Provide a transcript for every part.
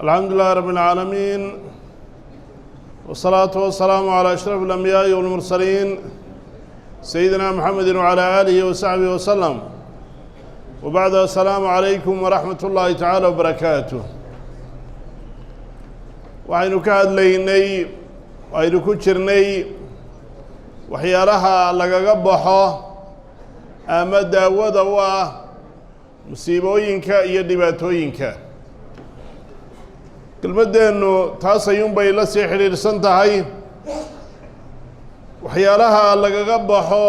الحمد لله رب العالمين والصلاة والسلام على أشرف الأنبياء والمرسلين سيدنا محمد وعلى آله وصحبه وسلم وبعد السلام عليكم ورحمة الله تعالى وبركاته وعينو كهدليني وعينو كجرني وحيالها لغاقبحو أما داود ومصيبوينك إيا دباتوينك kelmadeennu taas ayuunbay la sii xidhiidhsan tahay waxyaalaha lagaga baxo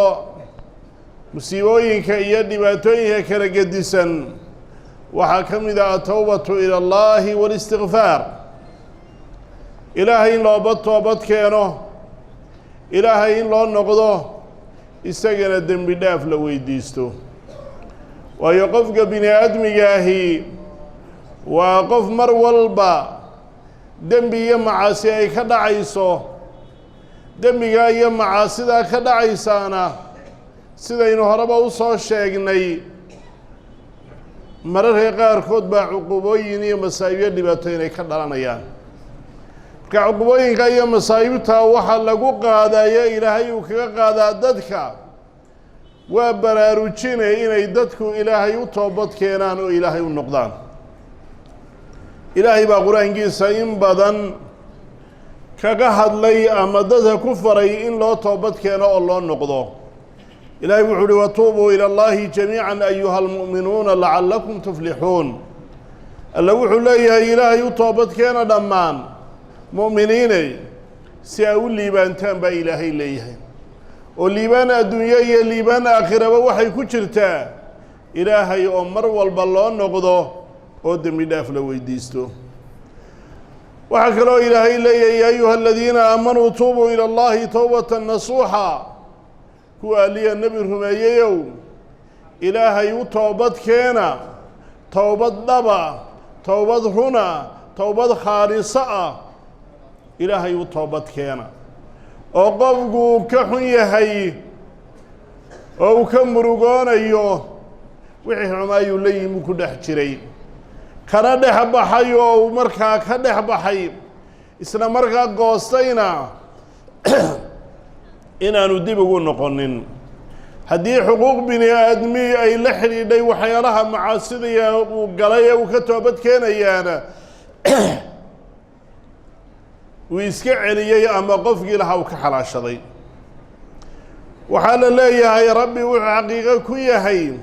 musiibooyinka iyo dhibaatooyinka kala gedisan waxaa ka mid ah atawbatu ila allahi walistigfaar ilaahay in looba toobad keeno ilaahay in loo noqdo isagana dembi dhaaf la weydiisto waayo qofka bini aadmigaahi waa qof mar walba dembi iyo macaasi ay ka dhacayso dembiga iyo macaasidaa ka dhacaysaana sidaynu horeba u soo sheegnay mararka qaarkood baa cuqubooyin iyo masaa'ibyo dhibaato inay ka dhalanayaan marka cuqubooyinka iyo masaa'ibta waxaa lagu qaadayo ilaahay uu kaga qaadaa dadka waa baraarujinay inay dadku ilaahay u toobad keenaan oo ilaahay u noqdaan ilaahay baa qur-aankiisa in badan kaga hadlay ama dadka ku faray in loo toobad keeno oo loo noqdo ilaahay wuxuu uhi watuubuu ila allahi jamiican ayuha almu'minuuna lacallakum tuflixuun alla wuxuu leeyahay ilaahay u toobad keena dhammaan mu'miniinay si ay u liibaantaan baa ilaahay leeyahay oo liibaan adduunye iyo liibaan aakhiraba waxay ku jirtaa ilaahay oo mar walba loo noqdo oo dembi dhaaf la weydiisto waxaa kaloo ilaahay leeyahay yaa ayuha aladiina aamanuu tuubuu ila allahi towbatan nasuuxa kuwa aliya nebi rumeeyeyow ilaahay u toobad keena towbad dhaba towbad runa towbad khaaliso ah ilaahay u toobad keena oo qofku ka xun yahay oo uu ka murugoonayo wixii xumaayuu la yimi ku dhex jiray kana dhex baxay oo uu markaa ka dhex baxay isla markaa goostayna inaanu dib ugu noqonin haddii xuquuq bini aadmi ay la xidhiidhay waxyaalaha macaasidiya uu galay ee uu ka toobad keenayaana uu iska celiyey ama qofkii lahaa uu ka xalaashaday waxaa la leeyahay rabbi wuxuu xaqiiqo ku yahay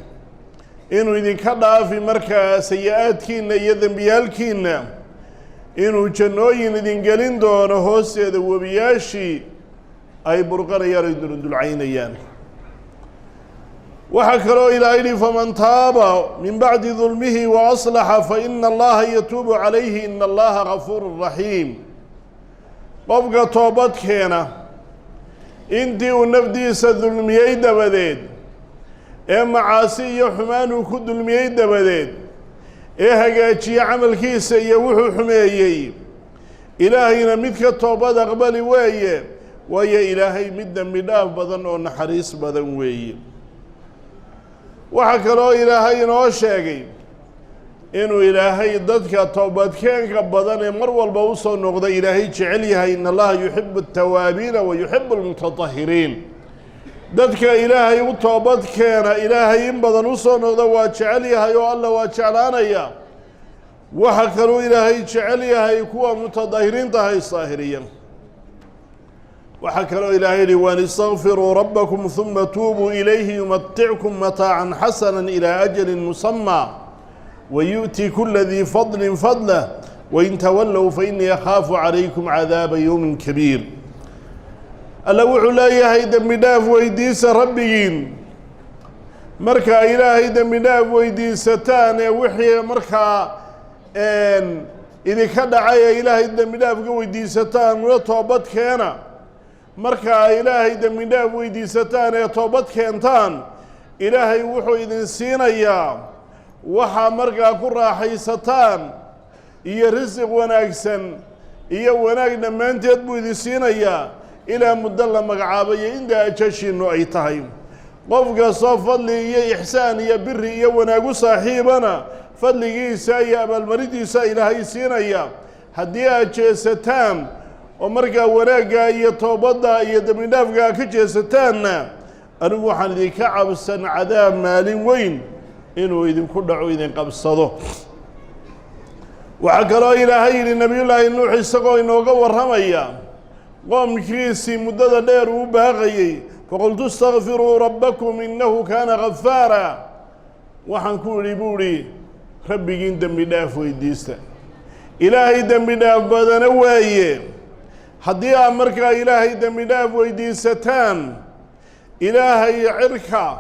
inuu idinka dhaafi markaa sayi-aadkiinna iyo dembiyaalkiinna inuu jannooyin idin gelin doono hoosteeda webiyaashii ay burqanayaan ay duldulcaynayaan waxaa kaloo ilaahay yidhi faman taaba min bacdi dulmihi wa aslaxa fa ina allaha yatuubu calayhi ina allaha gafuurun raxiim qofka toobad keena intii uu nafdiisa dulmiyey dabadeed ee macaasi iyo xumaan uu ku dulmiyey dabadeed ee hagaajiye camalkiisa iyo wuxuu xumeeyey ilaahayna mid ka toobad aqbali weeye waayo ilaahay mid dembi dhaaf badan oo naxariis badan weeye waxaa kaloo ilaahay inoo sheegay inuu ilaahay dadka toobadkeenka badan ee mar walba u soo noqda ilaahay jecel yahay in allaha yuxibu altawaabiina wa yuxibu almutatahiriin dadka ilaahay u toobad keena ilaahay in badan u soo noqda waa jecel yahay oo alla waa jeclaanaya waxa kaluu ilaahay jecel yahay kuwa mutadahiriinta ha isdaahiriya waxaa kaloo ilaahay yihi waan istakfiruu rabbakum huma tuubuu ilayhi yumatickum mataacan xasana ilaa ajalin musamaa wayu'ti kula dii fadlin fadlah wain tawallow fainii akhaafu calaykum cadaaba yowmin kabiir alla wuxuu leeyahay dembi dhaaf weydiisa rabbigiin markaa ilaahay dembi dhaaf weydiisataan ee wixii markaa idinka dhacay ee ilaahay dembi dhaaf ka weydiisataan una toobad keena markaa ilaahay dembi dhaaf weydiisataan ee toobad keentaan ilaahay wuxuu idin siinayaa waxaa markaa ku raaxaysataan iyo risiq wanaagsan iyo wanaag dhammaanteed buu idin siinayaa ilaa muddo la magacaabayo inta ajashiinu ay tahay qof kastoo fadli iyo ixsaan iyo biri iyo wanaagu saaxiibana fadligiisa iyo abaalmarintiisa ilaahay siinaya haddii aad jeesataan oo markaa wanaagga iyo toobadda iyo dembi dhaafka ka jeesataanna anigu waxaan idinka cabsan cadaab maalin weyn inuu idinku dhaco idin qabsado. waxaa kaloo ilaahay yidhi nebiyullaahi nuux isagoo inooga warramaya qoomkiisii muddada dheer uu baaqayey faqultu istakfiruu rabbakum innahu kaana ghafaara. waxaan ku idhi buu idhi rabbigiin dembi dhaaf weydiista, ilaahay dembi dhaaf badana waaye. haddii aad markaa ilaahay dembi dhaaf weydiisataan ilaahay cirka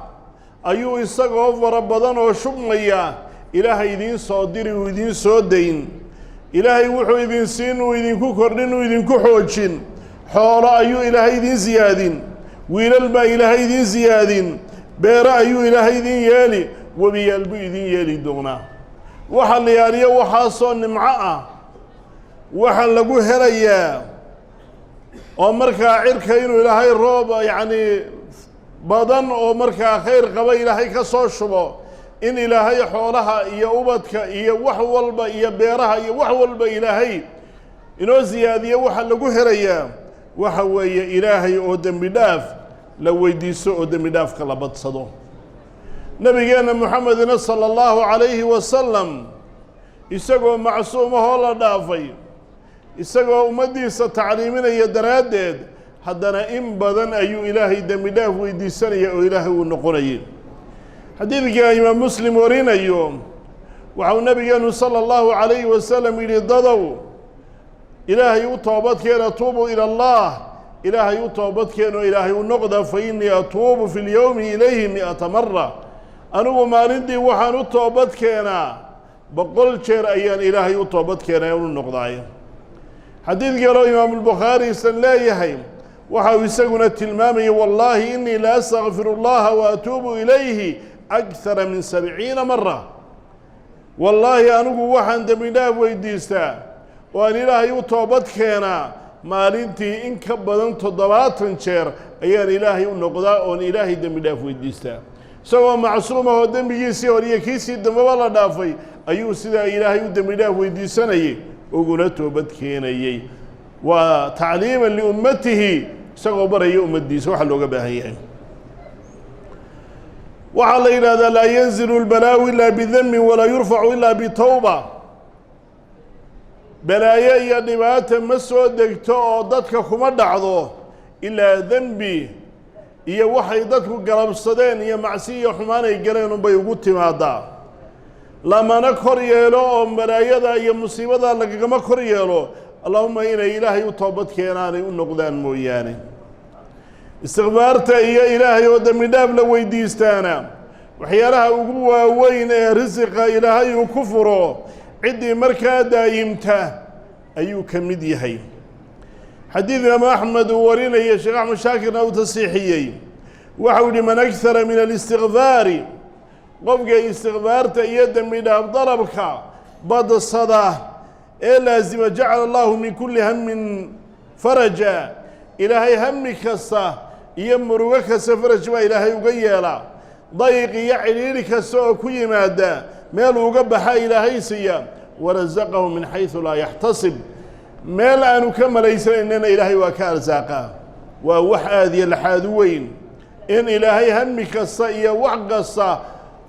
ayuu isagoo fara badan oo shubmaya ilaahay idiin soo diri uu idiin soo dayn. ilaahay wuxuu idin siin uu idinku kordhin uu idinku xoojin. xoolo ayuu ilaahay idiin siyaadin, wiilal baa ilaahay idiin siyaadin, beero ayuu ilaahay idiin yeeli, webiyaal buu idiin yeeli doonaa. waxa la yaaliyo waxaasoo nimco ah waxa lagu helayaa oo markaa cirka inuu ilaahay roob yacni badan oo markaa khayr qaba ilaahay ka soo shubo, in ilaahay xoolaha iyo ubadka iyo wax walba iyo beeraha iyo wax walba ilaahay inoo siyaadiyo. waxa lagu helayaa waxa weeye ilaahay oo dembi dhaaf la weydiiso oo dembi dhaafka la badsado. nabigeenna moxamedina sala allahu calayhi wasalam isagoo macsuumahoo la dhaafay, isagoo ummaddiisa tacliiminaya daraaddeed haddana in badan ayuu ilaahay dembi dhaaf weydiisanaya oo ilaahay uu noqonayay. xadiidka imaam muslim warinayo waxau nabigeenu sala allahu calayhi wasalam yidhi dadow ilaahay u toobadkeena tuubuu ila allah, ilaahay u toobadkeeno ilaahay u noqda fa innii atuubu fi lyowmi ilayhi 100 mara. anigu maalintii waxaan u toobad keenaa 100 jeer ayaan ilaahay u toobad keenaa inu noqdaayo. xadiid kaloo imaamulbukhaari isan leeyahay waxa uu isaguna tilmaamayay wallaahi innii la astakfiru llaha wa atuubu ilayhi akthara min 70 mara. wallaahi anigu waxaan dembi dhaaf weydiistaa oo aan ilaahay u toobad keenaa maalintii in ka badan 70 jeer ayaan ilaahay u noqdaa oon ilaahay dembi dhaaf weydiistaa. isagoo macsuum ahoo dembigiisii hor iyo kiisii dambeba la dhaafay ayuu sidaa ilaahay u dembi dhaaf weydiisanayay uguna toobad keenayey. waa tacliiman liummatihi, isagoo baraya ummaddiisa waxa looga baahan yahay. waxaa la yidhahdaa laa yanzilu lbalaawu ilaa bidembin walaa yurfacu ilaa bitawba. balaayo iyo dhibaata ma soo degto oo dadka kuma dhacdo ilaa dembi iyo waxay dadku galabsadeen iyo macsi iyo xumaan ay galeen unbay ugu timaadaa. lamana kor yeelo oo balaayada iyo musiibada lagagama kor yeelo allahuma inay ilaahay u toobad keenaanay u noqdaan mooyaane. istikfaarta iyo ilaahay oo dembi dhaaf la weydiistaana waxyaalaha ugu waaweyn ee risiqa ilaahay uu ku furo ciddii markaa daayimta ayuu ka mid yahay. xadiid imaam axmed uu warinaya sheekh axmed shaakirna uu tasiixiyey waxau yihi man akhara min alistikfaari qofka istikfaarta iyo dembi dhaaf dalabka badsada ee laasima jacala allahu min kulli hammin faraja. ilaahay hami kasta iyo murugo kasta faraj baa ilaahay uga yeela. dayq iyo cidhiidhi kasta oo ku yimaada meel uga baxa ilaahay siiya. warasaqahu min xaysu laa yaxtasib, meel aanu ka malaysanayna ilaahay waa ka arsaaqaa. waa wax aad iyo laxaad u weyn in ilaahay hami kasta iyo wax kasta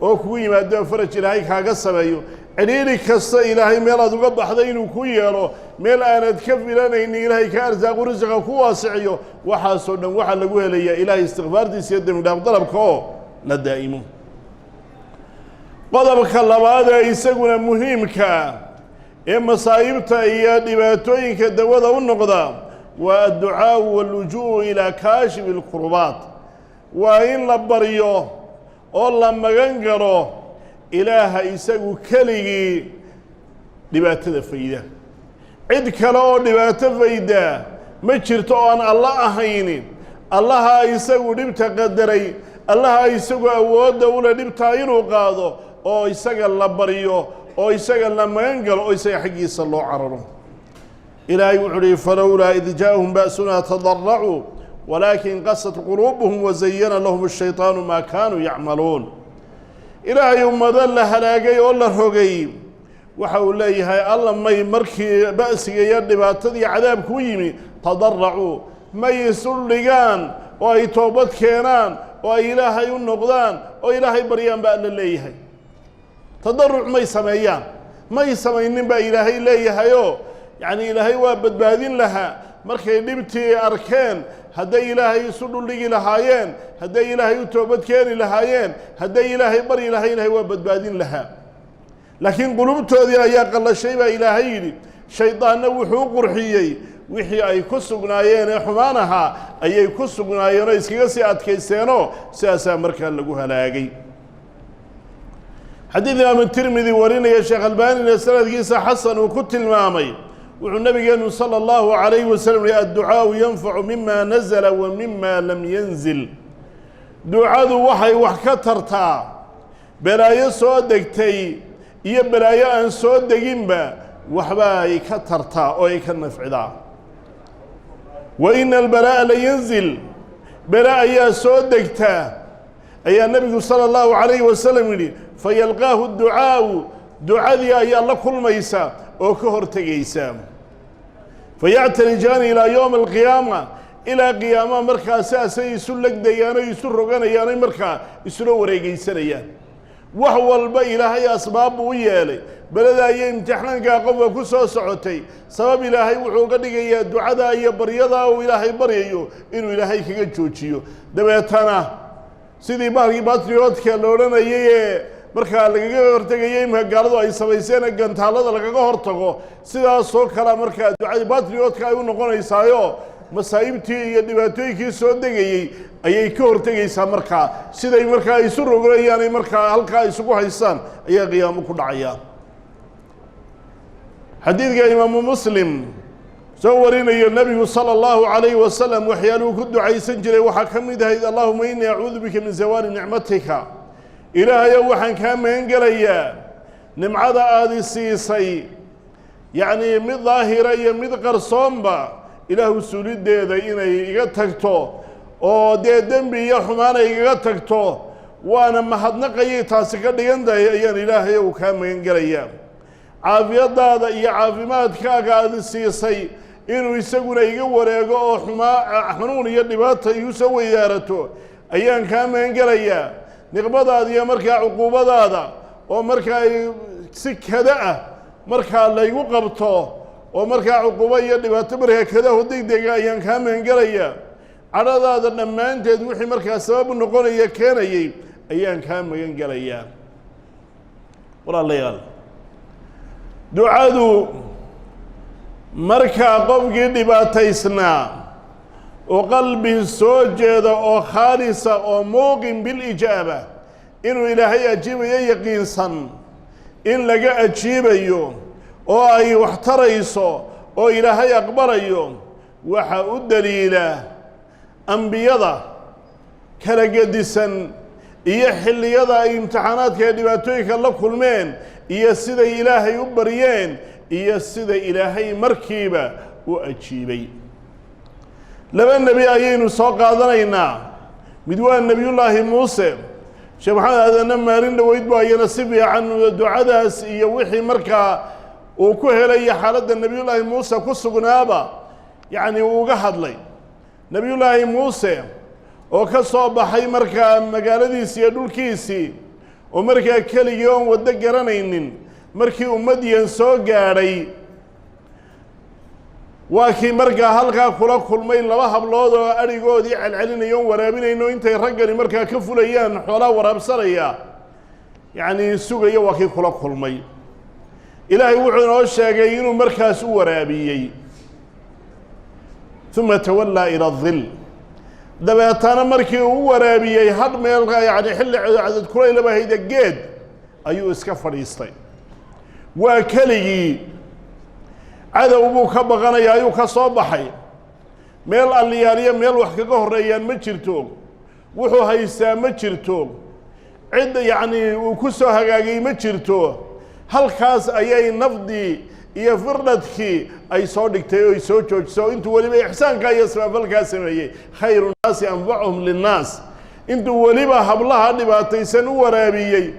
oo kugu yimaado faraj ilaahay kaaga sameeyo. cidhiidhi kasta ilaahay meel aad uga baxday inuu ku yeelo, meel aanad ka filanaynin ilaahay ka arsaaqu risiqa ku waasiciyo. waxaasoo dhan waxaa lagu helayaa ilaahay istikfaartiisa iyo dembi dhaaf dalabka oo la daa'imo. qodobka labaad ee isaguna muhiimka ee masaa'ibta iyo dhibaatooyinka dawada u noqda waa adducaau wallujuu'u ilaa kaashifi lkurbaat. waa in la baryo oo la magan galo ilaaha isagu keligii dhibaatada fayda. cid kale oo dhibaato fayda ma jirto oo aan alla ahaynin. allaha isagu dhibta qadaray, allaha isagu awoodda ule dhibtaa inuu qaado oo isaga la baryo oo isaga la magan galo oo isaga xaggiisa loo cararo. ilaahay wuxuu uhi falowlaa id jaa'ahum ba'sunaa tadaracuu walaakin qasat quluubuhum wazayana lahum ashayطaanu maa kaanuu yacmaluun. إلهي أمدان لهلاقي أولا رغي وحاول ليها الله مي مركي بأسي يدي باتدي عذاب كويمي تضرعوا ما يسر لغان وأي توبت كينان وأي إلهي النقدان وإلهي بريان بأن الليهي تضرع ما يسميان ما يسمين بأ إلهي ليهيو يعني إلهي وابد بادين لها مركي نبتي أركان هدي إلهي يسر لغي لهايين هدي إلهي توبت كيني لهايين هدي إلهي بري لهايين وابد بادين لها لكن قلوبتودي ayaa qallashay baa Ilaahay yiri shaydaanna wuxuu qurxiyay wixii ay ku sugnaayeen xumaanaha ayay ku sugnaayeen iskaga sii adkayseeno sidaas markaa lagu halaagay xadiid Imam Tirmidhi warinaya Sheekh Albani sanadkiisa xasan uu ku tilmaamay wuxuu nabigeenu sallallahu alayhi wasallam ad-du'a yanfa'u mimma nazala wa mimma lam yanzil du'adu waxay wax ka tartaa balaayo soo degtay iyo balaayo aan soo deginba waxba ay ka tartaa oo ay ka nafcidaa wa inal balaa la yanzil balaa soo degta ayaa nabigu sallallahu alayhi wasallam yiri fayalqaahu ad-du'aa du'adii ayaa la kulmaysa oo ka hortagaysa fayatalijan ila yawm al-qiyamah ila qiyamah markaas ay isu lagdayaan ay isu roganayaan markaa isu wareegaysanayaan wax walba Ilaahay asbaab u yeelay balada ay imtixaanka qofka ku soo socotay sabab Ilaahay wuxuu ka dhigayaa ducada iyo baryada uu Ilaahay baryayo inuu Ilaahay kaga joojiyo dabeetana sidii baarkii patriotka la oranayay marka lagaga hortagayay magaaladu ay sameyseen gantaalada lagaga hortago sidaas oo kala marka ducada patriotka ay u noqonaysaayo masaa'ibtii iyo dhibaatooyinkii soo degayay ayay ka hortagaysaa marka siday marka ay isu rogayaan marka halka ay isugu haystaan ayaa qiyaamo ku dhacaya xadiidka Imam Muslim soo warinayo nabigu sallallahu alayhi wasallam waxyaaluhu ku ducaysan jiray waxa kamid ahayd Allahumma inni a'uudhu bika min zawali ni'matika ilaahay waxaan ka magan galayaa nimcada aad siisay yani mid daahira iyo mid qarsoonba ilaahu suulideeda inay iga tagto oo dembi iyo xumaan ay iga tagto waana mahadnaqay taasi ka dhigantahay ayaan ilaahay uu ka magan galaya caafiyadaada iyo caafimaadkaaga aad siisay inuu isaguna iga wareego oo xanuun iyo dhibaato igu soo weeyarato ayaan ka magan galaya niqmadaada iyo markaa cuquubadaada oo markaa si kada ah markaa la igu qabto oo markaa cuquubo iyo dhibaato markaa kada degdeg ayaan ka magan galaya cadadaada dhammaanteed wixii markaa sabab noqonaya keenayay ayaan ka magan galaya walaalayaal ducadu markaa qofkii dhibaataysnaa oo qalbi soo jeeda oo khaalisa oo muuqin bil ijaaba inuu ilaahay ajiibayo yaqiinsan in laga ajiibayo oo ay wax tarayso oo ilaahay aqbalayo waxa u daliila ambiyada kala gedisan iyo xilliyada ay imtixaanaadka dhibaatooyinka la kulmeen iyo sida ilaahay u bariyeen iyo sida ilaahay markiiba u ajiibay laba nabi ayaynu soo qaadanaynaa mid waa nabiyullaahi muuse sheekh maxamed aadan maarin dhaweyd baa ayana si fiican ducadaas iyo wixii markaa uu ku helay xaaladda nabiyullaahi muuse ku sugnaaba yani uu uga hadlay nabiyullaahi muuse oo ka soo baxay markaa magaaladiisii iyo dhulkiisii oo markaa keligii oon waddo garanaynin markii ummadiyan soo gaadhay waa kii markaa halkaa kula kulmay laba hablood oo arigoodii celcelinayo oon waraabinayno intay raggani markaa ka fulayaan xoolaa waraabsanaya yacni sugaya waa kii kula kulmay ilaahay wuxuu inoo sheegay inuu markaas u waraabiyey uma tawallaa ila adil dabeetana markii uu waraabiyey had meel yani xilli cadad kulaylaba hayda geed ayuu iska fadhiistay waa keligii cadow buu ka baqanaya ayuu ka soo baxay meel alliyaaliya meel wax kaga horeeyaan ma jirto wuxuu haystaa ma jirto cid yacni uu ku soo hagaagay ma jirto halkaas ayay nafdii iyo firdhadkii ay soo dhigtay oo ay soo joojiso intuu weliba ixsaanka iyo samafalkaa sameeyey khayru nnaasi anfacuhum linnaas intuu weliba hablaha dhibaataysan u waraabiyey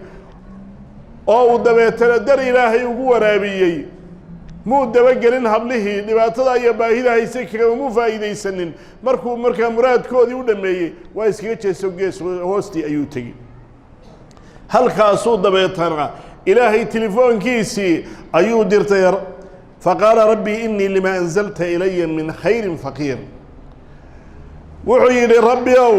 oo dabeetana dar ilaahay ugu waraabiyey muu dabagelin hablihii dhibaatada iyo baahida haysay kama faa'iideysanin markuu markaa muraadkoodii u dhameeyey waa iskaga jeeso gees hoostii ayuu tegey halkaasuu dabeetana ilaahay telefoonkiisii ayuu dirtay faqaala rabbi innii lima anzalta ilaya min khayrin faqiir wuxuu yidhi rabbi ow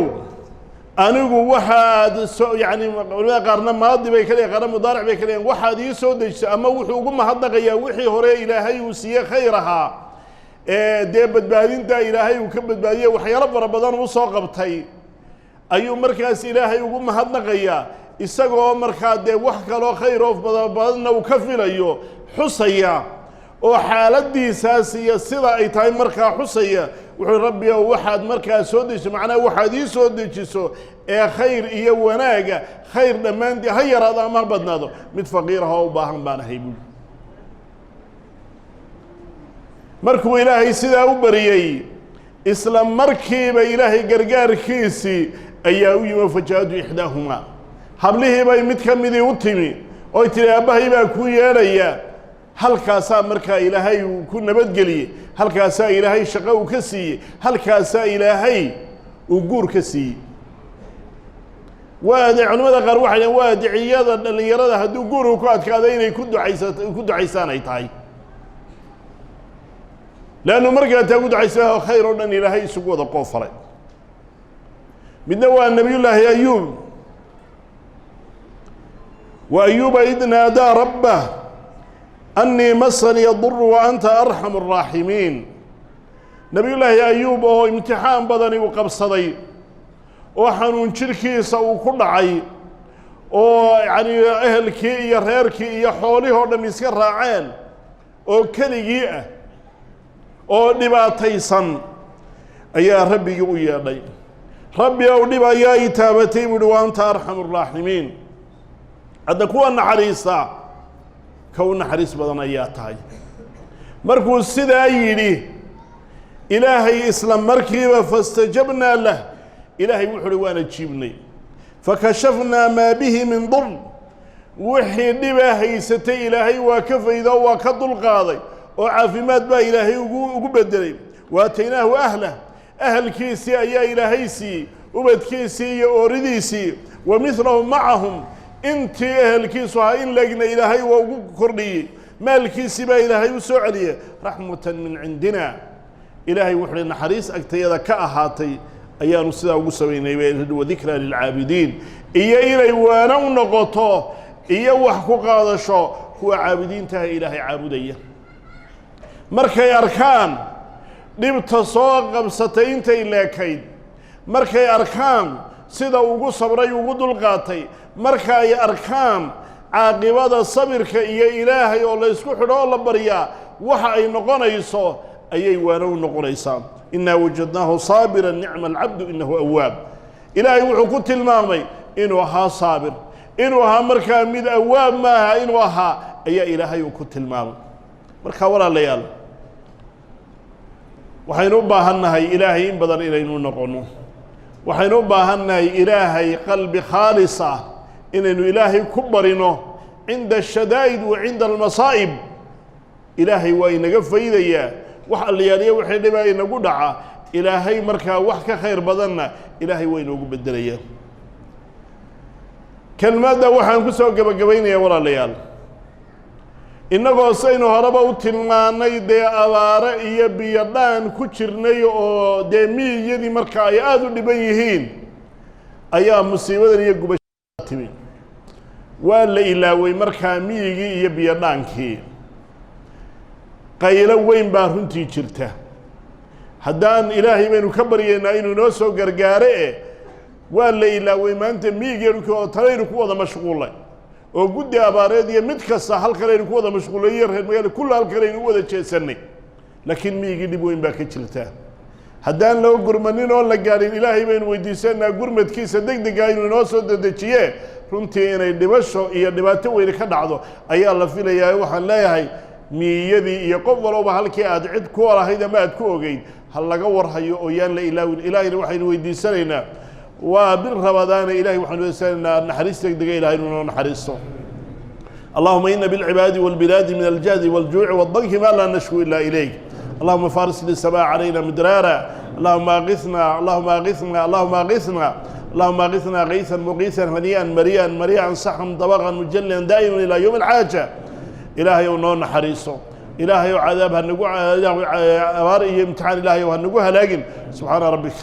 anigu waxaad yani culimada qaarna maadi bay ka dhigeen qaarna mudaaric bay ka dhigeen waxaad ii soo dejisay ama wuxuu ugu mahadnaqayaa wixii hore ilaahay uu siiyey khayr ahaa dee badbaadinta ilaahay uu ka badbaadiyey waxyaalo fara badan u soo qabtay ayuu markaas ilaahay ugu mahadnaqayaa isagoo markaa dee wax kaloo khayr oo badanna uu ka filayo xusaya oo xaaladiisaas iyo sida ay tahay markaa xusaya wuxuu rabbi ow waxaad markaa soo dejiso macnaha waxaad ii soo dejiso ee khayr iyo wanaaga khayr dhammaantii ha yaraado ama ha badnaado mid faqiir ah oo u baahan baan ahay buuli markuu ilaahay sidaa u bariyey isla markiiba ilaahay gargaarkiisii ayaa u yimi fajaadu ixdaahumaa hablihii bay mid ka midii u timi oy tidhi aabbahay baa kuu yeedhaya halkaasaa markaa ilaahay uu ku nabadgeliyey halkaasaa ilaahay shaqo uu ka siiyey halkaasaa ilaahay uu guur ka siiyey culimada qaar waxay dhaheen waa diciyada dhallinyarada hadduu guurku ku adkaado inay ku ducaysaan ay tahay leannu markaa taa ku ducaysaa khayr oo dhan ilaahay isugu wada qoofalay midna waa nebiyullaahi ayuub wa ayuuba id naadaa rabbah أني مسني الضر وأنت أرحم الراحمين نبي الله أيوب أو امتحان بدني وقبصدي وحنون شركي سو كل عي أو يعني أهلك يا ريرك يا حولي هذا مسكر راعين أو كليجيء أو نباتي صن يا ربي ويا لي ربي أو نبا يا إتابتي وأنت أرحم الراحمين أدكوا حريصا كون حريص بدن ayaa tahay markuu sidaa yiri ilaahay isla markiiba fastajabna lah ilaahay wuxuu waana jiibnay fakashafna ma bihi min dhur wixii dhiba haysatay ilaahay waa ka faydo waa ka dul qaaday oo caafimaad baa ilaahay ugu bedelay waataynaahu ahlkiisii ayaa ilaahay si ubadkiisii iyo ooridiisii wa mithluhum ma'ahum intii ehelkiisu ahaa in leegna ilaahay waa ugu kordhiyey maalkiisii baa ilaahay u soo celiyey raxmatan min cindina ilaahay wuxuu naxariis agtayada ka ahaatay ayaanu sidaa ugu samaynay wadikra lilcaabidiin iyo inay waana u noqoto iyo wax ku qaadasho kuwa caabidiintaha ilaahay caabudaya markay arkaan dhibta soo qabsatay intay leekayd markay arkaan sida ugu sabray ugu dulqaatay marka ay arkaan caaqibada sabirka iyo ilaahay oo la isku xidho oo la baryaa waxa ay noqonayso ayay waana u noqonaysaa inna wajadnahu sabiran ni'ma al-'abdu innahu awwab ilaahay wuxuu ku tilmaamay inuu ahaa saabir inuu ahaa markaa mid awaab maaha inuu ahaa ayaa ilaahay ku tilmaamay marka walaalayaal waxaynu u baahannahay ilaahay in badan inaynu noqono waxaynu u baahannahay ilaahay qalbi khaalis ah inaynu ilaahay ku barino cinda ashadaa'id wa cinda almasaa'ib ilaahay waa inaga faydayaa wax allayaaliya wixii dhibaa inagu dhaca ilaahay markaa wax ka khayr badanna ilaahay waa inoogu bedelayaa kelmadda waxaan ku soo gabagabaynayaa walaalayaal innagoo saynu horeba u tilmaanay dee abaare iyo biyo dhaan ku jirnay oo dee miyiyadii marka ay aada u dhiban yihiin ayaa musiibadan iyo gubashada timi waa la ilaaway markaa miyigii iyo biyo dhaankii qaylo weyn baa runtii jirta haddaan ilaahay baynu ka baryaynaa inuu noo soo gargaare waa la ilaaway maanta miyigeedukii oo talaynu ku wada mashquulay oo guddi abaareed iyo mid kasta halkanaynu ku wada mashquulayyo reer magaalo kulla halkanaynu u wada jeesanay laakiin miyigii dhib weyn baa ka jirta haddaan loo gurmanin oo la gaadhin ilaahay baynu weydiisanaa gurmadkiisa degdega inuu inoo soo dedejiye runtii inay dhibasho iyo dhibaato weyne ka dhacdo ayaa la filayaa waxaan leeyahay miyadii iyo qof walba halkii aad cid ku walahayd ama aad ku ogeyd ha laga warhayo oo yaan la ilaawin ilaahayna waxaynu weydiisanaynaa waa bil rabadaana ilaahay waxaanu weydiisanaynaa naxariis degdega ilaahay inuu noo naxariisto اللهم إن بالعباد والبلاد من الجهد والجوع والضنك ما لا نشكو إلا إليك. اللهم فارسل السماء علينا مدرارا. اللهم أغثنا اللهم أغثنا اللهم أغثنا اللهم أغثنا غيثا مغيثا هنيئا مريئا مريئا صحا طبقا مجليا دائما إلى يوم الحاجة. إلهي ونون حريصه إلهي وعذابها النقوع إلهي أوارئي امتحان إلهي وهالنقوها لكن سبحان ربك.